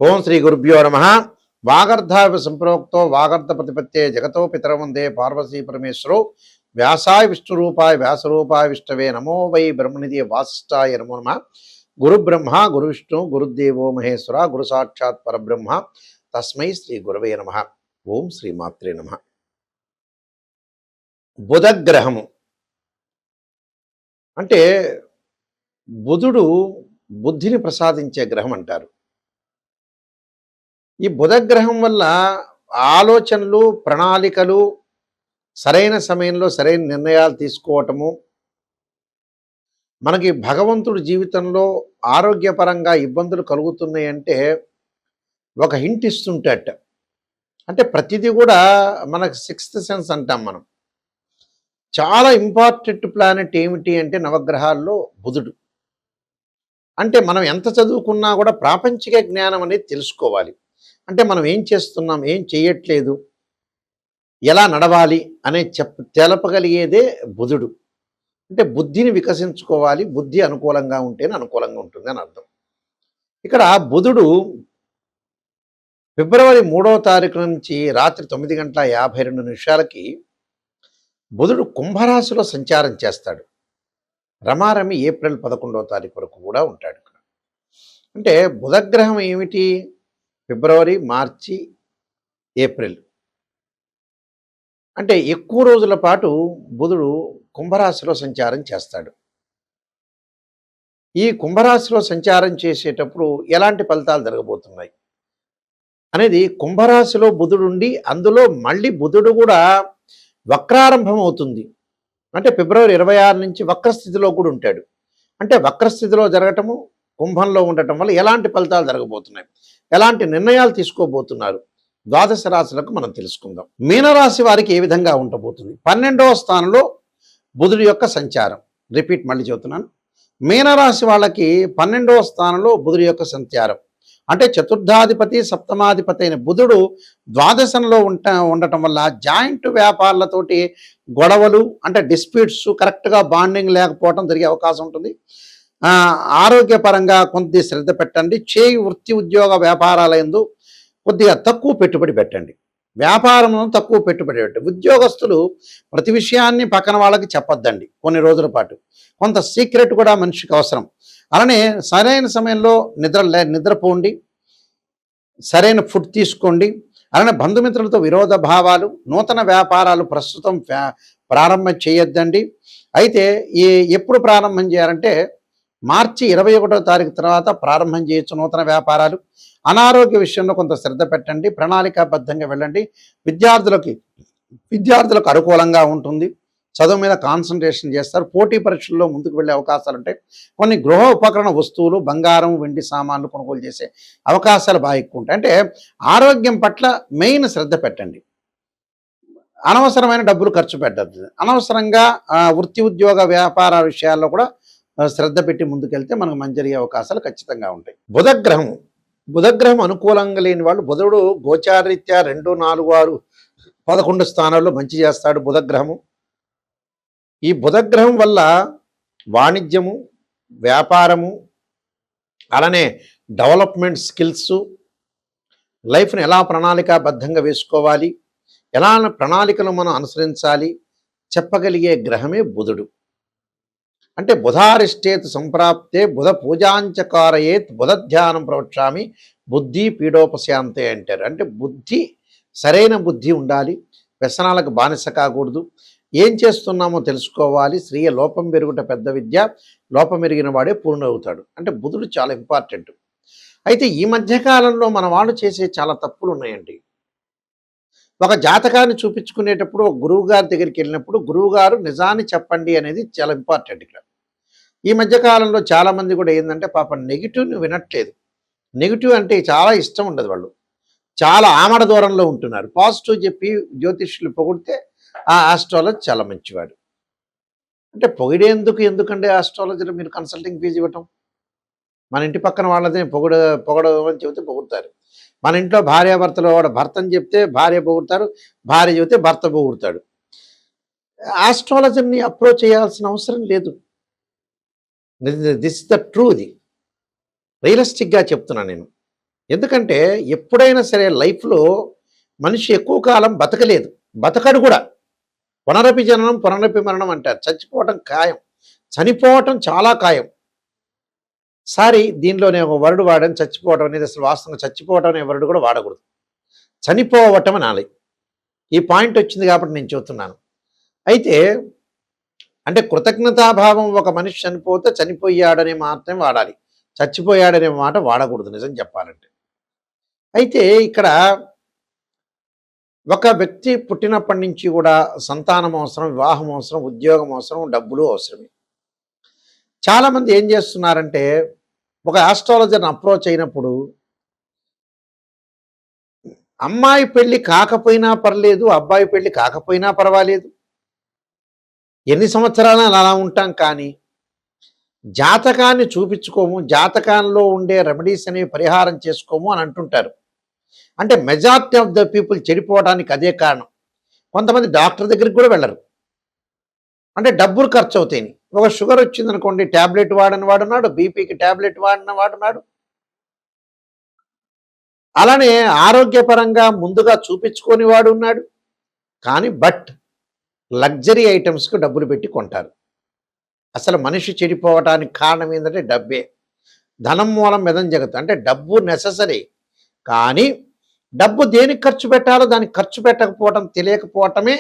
ఓం శ్రీ గురుభ్యో నమ. వాగర్ధావి సంప్రోక్తో వాగర్ధ ప్రతిపత్తే జగతో పితరం వందే పార్వతీ పరమేశ్వరో వ్యాసాయ విష్ణురూపాయ వ్యాసరూపాయ విష్ణవే నమో వై బ్రహ్మనిధి వాసిష్ఠాయ నమో నమ. గురు బ్రహ్మ గురు విష్ణు గురుదేవో మహేశ్వర గురు సాక్షాత్ పరబ్రహ్మ తస్మై శ్రీ గురవే నమ. ఓం శ్రీ మాత్రే నమ. బుధగ్రహము అంటే బుధుడు బుద్ధిని ప్రసాదించే గ్రహం అంటారు. ఈ బుధగ్రహం వల్ల ఆలోచనలు ప్రణాళికలు సరైన సమయంలో సరైన నిర్ణయాలు తీసుకోవటము, మనకి భగవంతుడి జీవితంలో ఆరోగ్యపరంగా ఇబ్బందులు కలుగుతున్నాయంటే ఒక హింట్ ఇస్తుంటట. అంటే ప్రతిదీ కూడా మనకు సిక్స్త్ సెన్స్ అంటాం మనం. చాలా ఇంపార్టెంట్ ప్లానెట్ ఏమిటి అంటే నవగ్రహాల్లో బుధుడు. అంటే మనం ఎంత చదువుకున్నా కూడా ప్రాపంచిక జ్ఞానం అనేది తెలుసుకోవాలి. అంటే మనం ఏం చేస్తున్నాం, ఏం చేయట్లేదు, ఎలా నడవాలి అనే తెలపగలిగేదే బుధుడు. అంటే బుద్ధిని వికసించుకోవాలి, బుద్ధి అనుకూలంగా ఉంటేనే అనుకూలంగా ఉంటుంది అని అర్థం. ఇక్కడ బుధుడు ఫిబ్రవరి 3వ తారీఖు నుంచి రాత్రి 9:52 బుధుడు కుంభరాశిలో సంచారం చేస్తాడు. రమారమి ఏప్రిల్ 11వ తారీఖు వరకు కూడా ఉంటాడు ఇక్కడ. అంటే బుధగ్రహం ఏమిటి? ఫిబ్రవరి, మార్చి, ఏప్రిల్ అంటే ఎక్కువ రోజుల పాటు బుధుడు కుంభరాశిలో సంచారం చేస్తాడు. ఈ కుంభరాశిలో సంచారం చేసేటప్పుడు ఎలాంటి ఫలితాలు జరగబోతున్నాయి అనేది, కుంభరాశిలో బుధుడు ఉండి అందులో మళ్ళీ బుధుడు కూడా వక్రారంభం అవుతుంది. అంటే ఫిబ్రవరి 26 నుంచి వక్రస్థితిలో కూడా ఉంటాడు. అంటే వక్రస్థితిలో జరగటము, కుంభంలో ఉండటం వల్ల ఎలాంటి ఫలితాలు జరగబోతున్నాయి, ఎలాంటి నిర్ణయాలు తీసుకోబోతున్నారు, ద్వాదశ రాశులకు మనం తెలుసుకుందాం. మీనరాశి వారికి ఏ విధంగా ఉండబోతుంది? 12వ స్థానంలో బుధుడి యొక్క సంచారం. రిపీట్ మళ్ళీ చెబుతున్నాను. మీనరాశి వాళ్ళకి 12వ స్థానంలో బుధుడి యొక్క సంచారం. అంటే చతుర్థాధిపతి సప్తమాధిపతి అయిన బుధుడు ద్వాదశంలో ఉండటం వల్ల జాయింట్ వ్యాపారాలతోటి గొడవలు, అంటే డిస్ప్యూట్స్, కరెక్ట్గా బాండింగ్ లేకపోవడం జరిగే అవకాశం ఉంటుంది. ఆరోగ్యపరంగా కొద్ది శ్రద్ధ పెట్టండి. చేయి వృత్తి ఉద్యోగ వ్యాపారాలందు కొద్దిగా తక్కువ పెట్టుబడి పెట్టండి. వ్యాపారంలో తక్కువ పెట్టుబడి పెట్టండి. ఉద్యోగస్తులు ప్రతి విషయాన్ని పక్కన వాళ్ళకి చెప్పొద్దండి కొన్ని రోజుల పాటు. కొంత సీక్రెట్ కూడా మనిషికి అవసరం. అలానే సరైన సమయంలో నిద్రపోండి, సరైన ఫుడ్ తీసుకోండి. అలానే బంధుమిత్రులతో విరోధ భావాలు, నూతన వ్యాపారాలు ప్రస్తుతం ప్రారంభం చేయొద్దండి. అయితే ఎప్పుడు ప్రారంభం చేయాలంటే మార్చి 21వ తారీఖు తర్వాత ప్రారంభం చేయొచ్చు నూతన వ్యాపారాలు. అనారోగ్య విషయంలో కొంత శ్రద్ధ పెట్టండి, ప్రణాళికాబద్ధంగా వెళ్ళండి. విద్యార్థులకు అనుకూలంగా ఉంటుంది. చదువు మీద కాన్సన్ట్రేషన్ చేస్తారు. పోటీ పరీక్షల్లో ముందుకు వెళ్ళే అవకాశాలు ఉంటాయి. కొన్ని గృహ ఉపకరణ వస్తువులు, బంగారం, వెండి సామాన్లు కొనుగోలు చేసే అవకాశాలు బాగా ఎక్కువ ఉంటాయి. అంటే ఆరోగ్యం పట్ల మెయిన్ శ్రద్ధ పెట్టండి. అనవసరమైన డబ్బులు ఖర్చు పెట్టద్దు. అనవసరంగా వృత్తి ఉద్యోగ వ్యాపార విషయాల్లో కూడా శ్రద్ధ పెట్టి ముందుకెళ్తే మనకు మంచి జరిగే అవకాశాలు ఖచ్చితంగా ఉంటాయి. బుధగ్రహం అనుకూలంగా లేని వాళ్ళు, బుధుడు గోచారీత్యా 2, 4, 6, 11 స్థానాల్లో మంచి చేస్తాడు బుధగ్రహము. ఈ బుధగ్రహం వల్ల వాణిజ్యము, వ్యాపారము, అలానే డెవలప్మెంట్ స్కిల్స్, లైఫ్ని ఎలా ప్రణాళికాబద్ధంగా వేసుకోవాలి, ఎలా ప్రణాళికలు మనం అనుసరించాలి చెప్పగలిగే గ్రహమే బుధుడు. అంటే బుధారిష్టేత్ సంప్రాప్తే బుధ పూజాంచకారయేత్ బుధ ధ్యానం ప్రవక్ష్యామి బుద్ధి పీడోపశాంతే అంటారు. అంటే బుద్ధి, సరైన బుద్ధి ఉండాలి. వ్యసనాలకు బానిస కాకూడదు. ఏం చేస్తున్నామో తెలుసుకోవాలి. స్త్రీయ లోపం పెరుగుట పెద్ద విద్య, లోపం ఎరిగిన వాడే పూర్ణవుతాడు. అంటే బుధుడు చాలా ఇంపార్టెంట్. అయితే ఈ మధ్యకాలంలో మన వాళ్ళు చేసే చాలా తప్పులు ఉన్నాయండి. ఒక జాతకాన్ని చూపించుకునేటప్పుడు ఒక గురువు గారి దగ్గరికి వెళ్ళినప్పుడు గురువుగారు నిజాన్ని చెప్పండి అనేది చాలా ఇంపార్టెంట్ ఇక్కడ. ఈ మధ్యకాలంలో చాలామంది కూడా ఏంటంటే పాపం నెగిటివ్ని వినట్లేదు. నెగిటివ్ అంటే చాలా ఇష్టం ఉండదు. వాళ్ళు చాలా ఆమడ దూరంలో ఉంటున్నారు. పాజిటివ్ చెప్పి జ్యోతిష్యులు పొగిడితే ఆ ఆస్ట్రాలజీ చాలా మంచివాడు. అంటే ఎందుకంటే ఆస్ట్రాలజీలో మీరు కన్సల్టింగ్ ఫీజు ఇవ్వటం? మన ఇంటి పక్కన వాళ్ళదే పొగడమని చెబితే పొగుడతారు. మన ఇంట్లో భార్యాభర్తలు, వాడు భర్తని చెప్తే భార్య పొగుడతారు, భార్య చెబితే భర్త పొగుడతాడు. ఆస్ట్రాలజీని అప్రోచ్ చేయాల్సిన అవసరం లేదు. This is the true. రియలిస్టిక్గా చెప్తున్నాను నేను. ఎందుకంటే ఎప్పుడైనా సరే లైఫ్‌లో మనిషి ఎక్కువ కాలం బతకలేదు. బతకడు కూడా. పునరపి జననం, పునరపి మరణం అంటారు. చచ్చిపోవటం ఖాయం. చనిపోవటం చాలా ఖాయం. సారీ దీనిలో నేను ఒక వర్డ్ వాడాను చచ్చిపోవటం అనేది అసలు వాస్తవంగా చచ్చిపోవటం అనే వర్డ్ కూడా వాడకూడదు. చనిపోవటం అనాలి. ఈ పాయింట్ వచ్చింది కాబట్టి నేను చెబుతున్నాను. అయితే అంటే కృతజ్ఞతాభావం ఒక మనిషి చనిపోతే చనిపోయాడనే మాత్రమే వాడాలి. చచ్చిపోయాడనే మాట వాడకూడదు నిజం చెప్పాలంటే. అయితే ఇక్కడ ఒక వ్యక్తి పుట్టినప్పటి నుంచి కూడా సంతానం అవసరం, వివాహం అవసరం, ఉద్యోగం అవసరం, డబ్బులు అవసరమే. చాలామంది ఏం చేస్తున్నారంటే ఒక ఆస్ట్రాలజర్ని అప్రోచ్ అయినప్పుడు అమ్మాయి పెళ్లి కాకపోయినా పర్లేదు, అబ్బాయి పెళ్లి కాకపోయినా పర్వాలేదు, ఎన్ని సంవత్సరాలు అలా ఉంటాం, కానీ జాతకాన్ని చూపించుకోము, జాతకాల్లో ఉండే రెమెడీస్ అనేవి పరిహారం చేసుకోము అని అంటుంటారు. అంటే మెజారిటీ ఆఫ్ ద పీపుల్ చెడిపోవడానికి అదే కారణం. కొంతమంది డాక్టర్ దగ్గరికి కూడా వెళ్ళరు. అంటే డబ్బులు ఖర్చు అవుతాయి. ఒక షుగర్ వచ్చిందనుకోండి, ట్యాబ్లెట్ వాడని వాడున్నాడు, బీపీకి ట్యాబ్లెట్ వాడిన వాడున్నాడు. అలానే ఆరోగ్యపరంగా ముందుగా చూపించుకొని వాడు ఉన్నాడు. కానీ లగ్జరీ ఐటమ్స్కి డబ్బులు పెట్టి కొంటారు. అసలు మనిషి చెడిపోవటానికి కారణం ఏంటంటే డబ్బే. ధనం మూలం మెదం జగత్తు. అంటే డబ్బు నెససరీ, కానీ డబ్బు దేనికి ఖర్చు పెట్టాలో దానికి ఖర్చు పెట్టకపోవటం తెలియకపోవటమే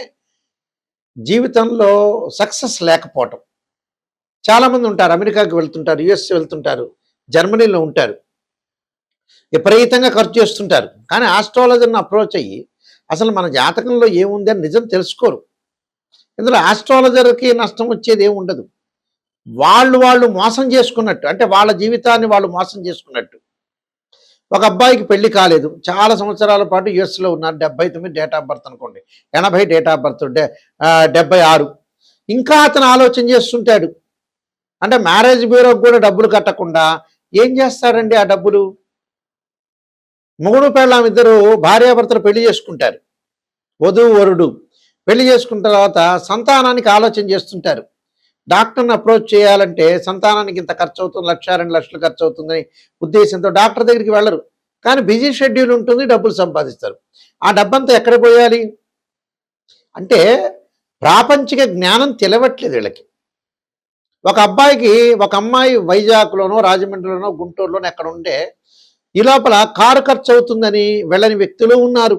జీవితంలో సక్సెస్ లేకపోవటం. చాలామంది ఉంటారు, అమెరికాకి వెళ్తుంటారు, యుఎస్ వెళ్తుంటారు, జర్మనీలో ఉంటారు, విపరీతంగా ఖర్చు చేస్తుంటారు. కానీ ఆస్ట్రాలజర్ని అప్రోచ్ అయ్యి అసలు మన జాతకంలో ఏముంది అని నిజం తెలుసుకోరు. ఇందులో ఆస్ట్రాలజర్కి నష్టం వచ్చేది ఏమి ఉండదు. వాళ్ళు మోసం చేసుకున్నట్టు, అంటే వాళ్ళ జీవితాన్ని వాళ్ళు మోసం చేసుకున్నట్టు. ఒక అబ్బాయికి పెళ్లి కాలేదు, చాలా సంవత్సరాల పాటు యుఎస్లో ఉన్నారు, 79 డేట్ ఆఫ్ బర్త్ అనుకోండి, 80 డేట్ ఆఫ్ బర్త్, 76. ఇంకా అతను ఆలోచన చేస్తుంటాడు. అంటే మ్యారేజ్ బ్యూరోకి కూడా డబ్బులు కట్టకుండా ఏం చేస్తాడండి ఆ డబ్బులు? మొగుడు పెళ్ళాం ఇద్దరు భార్యాభర్తలు పెళ్లి చేసుకుంటారు, వధువు వరుడు పెళ్లి చేసుకున్న తర్వాత సంతానానికి ఆలోచన చేస్తుంటారు. డాక్టర్ని అప్రోచ్ చేయాలంటే సంతానానికి ఇంత ఖర్చు అవుతుంది, 1,00,000 2 లక్షలు ఖర్చు అవుతుందని ఉద్దేశంతో డాక్టర్ దగ్గరికి వెళ్ళరు. కానీ బిజీ షెడ్యూల్ ఉంటుంది, డబ్బులు సంపాదిస్తారు. ఆ డబ్బంతా ఎక్కడ పోయాలి? అంటే ప్రాపంచిక జ్ఞానం తెలియట్లేదు వీళ్ళకి. ఒక అబ్బాయికి ఒక అమ్మాయి వైజాగ్లోనో, రాజమండ్రిలోనో, గుంటూరులోనో ఎక్కడ ఉంటే ఈ లోపల కారు ఖర్చు అవుతుందని వెళ్ళని వ్యక్తులు ఉన్నారు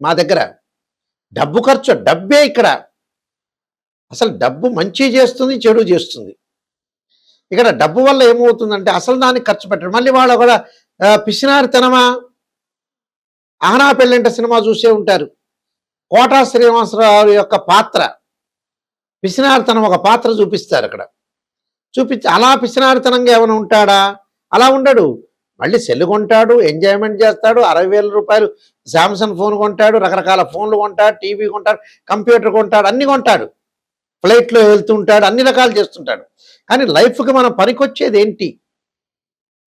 మా దగ్గర. డబ్బు ఖర్చు, డబ్బే ఇక్కడ. అసలు డబ్బు మంచి చేస్తుంది, చెడు చేస్తుంది. ఇక్కడ డబ్బు వల్ల ఏమవుతుందంటే అసలు దానికి ఖర్చు పెట్టడం. మళ్ళీ వాళ్ళు కూడా పిసినారితనమా? ఆహనా పెళ్ళంట సినిమా చూసే ఉంటారు. కోటా శ్రీనివాసరావు యొక్క పాత్ర పిసినారితనం, ఒక పాత్ర చూపిస్తారు అక్కడ. చూపించి అలా పిసినారితనంగా ఏమైనా ఉంటాడా? అలా ఉండడు. మళ్ళీ సెల్ కొంటాడు, ఎంజాయ్మెంట్ చేస్తాడు, 60,000 రూపాయలు శాంసంగ్ ఫోన్ కొంటాడు, రకరకాల ఫోన్లు కొంటాడు, టీవీ కొంటాడు, కంప్యూటర్ కొంటాడు, అన్ని కొంటాడు, ఫ్లైట్లో వెళ్తూ ఉంటాడు, అన్ని రకాలు చేస్తుంటాడు. కానీ లైఫ్కి మనం పనికొచ్చేది ఏంటి?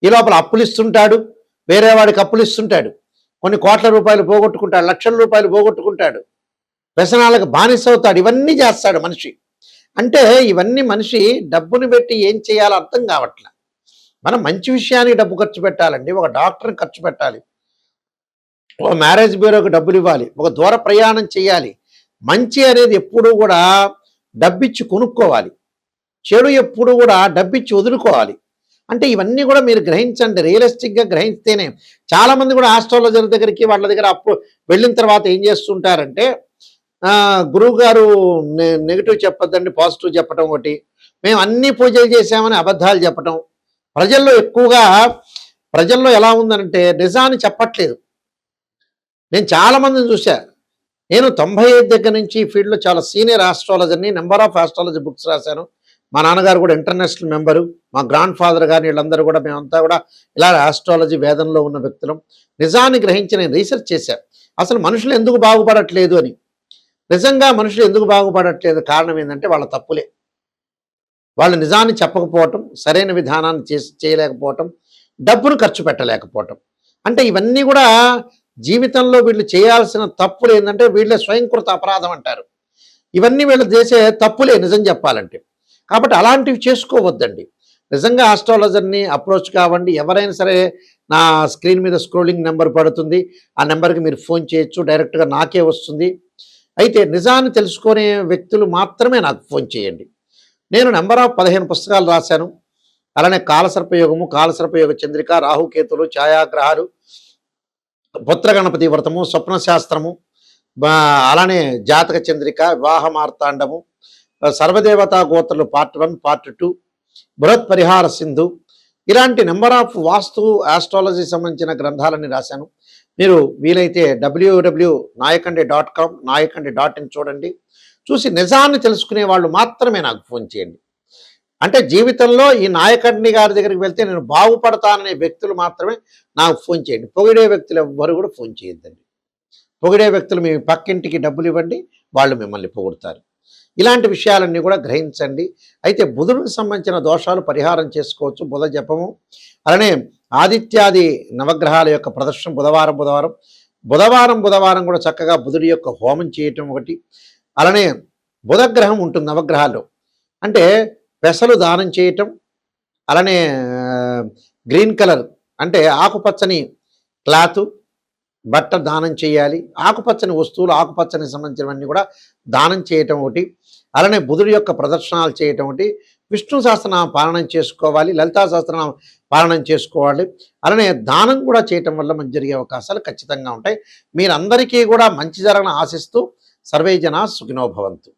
ఈ లోపల అప్పులు ఇస్తుంటాడు, వేరే వాడికి అప్పులు ఇస్తుంటాడు, కొన్ని కోట్ల రూపాయలు పోగొట్టుకుంటాడు, లక్షల రూపాయలు పోగొట్టుకుంటాడు, వ్యసనాలకు బానిస అవుతాడు. ఇవన్నీ చేస్తాడు మనిషి. అంటే ఇవన్నీ మనిషి డబ్బుని పెట్టి ఏం చేయాలో అర్థం కావట్లే. మనం మంచి విషయానికి డబ్బు ఖర్చు పెట్టాలండి. ఒక డాక్టర్ని ఖర్చు పెట్టాలి, ఒక మ్యారేజ్ బ్యూరోకి డబ్బులు ఇవ్వాలి, ఒక దూర ప్రయాణం చేయాలి. మంచి అనేది ఎప్పుడూ కూడా డబ్బిచ్చి కొనుక్కోవాలి, చెడు ఎప్పుడు కూడా డబ్బిచ్చి వదులుకోవాలి. అంటే ఇవన్నీ కూడా మీరు గ్రహించండి, రియలిస్టిక్గా గ్రహిస్తేనే. చాలామంది కూడా ఆస్ట్రాలజర్ దగ్గరికి వాళ్ళ దగ్గర వెళ్ళిన తర్వాత ఏం చేస్తుంటారంటే, గురువు గారు నెగిటివ్ చెప్పొద్దండి, పాజిటివ్ చెప్పడం ఒకటి, మేము అన్ని పూజలు చేసామని అబద్ధాలు చెప్పటం. ప్రజల్లో ఎలా ఉందనంటే నిజాన్ని చెప్పట్లేదు. నేను చాలామందిని చూశా. నేను 95 దగ్గర నుంచి ఈ ఫీల్డ్లో చాలా సీనియర్ ఆస్ట్రాలజర్ని, నెంబర్ ఆఫ్ ఆస్ట్రాలజీ బుక్స్ రాశాను. మా నాన్నగారు కూడా ఇంటర్నేషనల్ మెంబరు, మా గ్రాండ్ ఫాదర్ గారు, వీళ్ళందరూ కూడా మేమంతా కూడా ఇలా ఆస్ట్రాలజీ వేదంలో ఉన్న వ్యక్తులం. నిజాన్ని గ్రహించి నేను రీసెర్చ్ చేశాను, అసలు మనుషులు ఎందుకు బాగుపడట్లేదు అని. నిజంగా మనుషులు ఎందుకు బాగుపడట్లేదు కారణం ఏంటంటే వాళ్ళ తప్పులే. వాళ్ళు నిజాన్ని చెప్పకపోవటం, సరైన విధానాన్ని చేయలేకపోవటం, డబ్బును ఖర్చు పెట్టలేకపోవటం. అంటే ఇవన్నీ కూడా జీవితంలో వీళ్ళు చేయాల్సిన తప్పులు ఏంటంటే వీళ్ళే స్వయంకృత అపరాధం అంటారు. ఇవన్నీ వీళ్ళు చేసే తప్పులే నిజం చెప్పాలంటే. కాబట్టి అలాంటివి చేసుకోవద్దండి. నిజంగా ఆస్ట్రాలజర్ని అప్రోచ్ కావండి. ఎవరైనా సరే నా స్క్రీన్ మీద స్క్రోలింగ్ నెంబర్ పడుతుంది. ఆ నెంబర్కి మీరు ఫోన్ చేయొచ్చు, డైరెక్ట్గా నాకే వస్తుంది. అయితే నిజాన్ని తెలుసుకునే వ్యక్తులు మాత్రమే నాకు ఫోన్ చేయండి. నేను నెంబర్ ఆఫ్ 15 పుస్తకాలు రాశాను. అలానే కాలసర్పయోగము, కాలసర్పయోగ చంద్రిక, రాహుకేతులు, ఛాయాగ్రహాలు, పుత్ర గణపతి వ్రతము, స్వప్న శాస్త్రము, అలానే జాతక చంద్రిక, వివాహ మార్తాండము, సర్వదేవతా గోత్రులు పార్ట్ 1, పార్ట్ 2, బృహత్ పరిహార సింధు, ఇలాంటి నెంబర్ ఆఫ్ వాస్తు ఆస్ట్రాలజీ సంబంధించిన గ్రంథాలని రాశాను. మీరు వీలైతే www.nayakhande.com nayakhande.in చూడండి. చూసి నిజాన్ని తెలుసుకునే వాళ్ళు మాత్రమే నాకు ఫోన్ చేయండి. అంటే జీవితంలో ఈ నాయకండి గారి దగ్గరికి వెళ్తే నేను బాగుపడతాననే వ్యక్తులు మాత్రమే నాకు ఫోన్ చేయండి. పొగిడే వ్యక్తులు ఎవ్వరు కూడా ఫోన్ చేయొద్దండి. పొగిడే వ్యక్తులు మీ పక్కింటికి డబ్బులు ఇవ్వండి, వాళ్ళు మిమ్మల్ని పొగుడుతారు. ఇలాంటి విషయాలన్నీ కూడా గ్రహించండి. అయితే బుధుడికి సంబంధించిన దోషాలు పరిహారం చేసుకోవచ్చు. బుధ జపము, అలానే ఆదిత్యాది నవగ్రహాల యొక్క ప్రదర్శన బుధవారం కూడా చక్కగా బుధుడి యొక్క హోమం చేయటం ఒకటి. అలానే బుధగ్రహం ఉంటుంది నవగ్రహాల్లో, అంటే పెసలు దానం చేయటం, అలానే గ్రీన్ కలర్ అంటే ఆకుపచ్చని క్లాత్ బట్ట దానం చేయాలి. ఆకుపచ్చని వస్తువులు, ఆకుపచ్చని సంబంధించినవన్నీ కూడా దానం చేయటం ఒకటి. అలానే బుధుడి యొక్క ప్రదర్శనాలు చేయటం ఒకటి. విష్ణు సహస్రనామ పాలనం చేసుకోవాలి, లలితా సహస్రనామ పాలనం చేసుకోవాలి. అలానే దానం కూడా చేయటం వల్ల మంచి జరిగే అవకాశాలు ఖచ్చితంగా ఉంటాయి. మీరందరికీ కూడా మంచి జరగని ఆశిస్తూ సర్వే జనా సుఖినో భవంతు.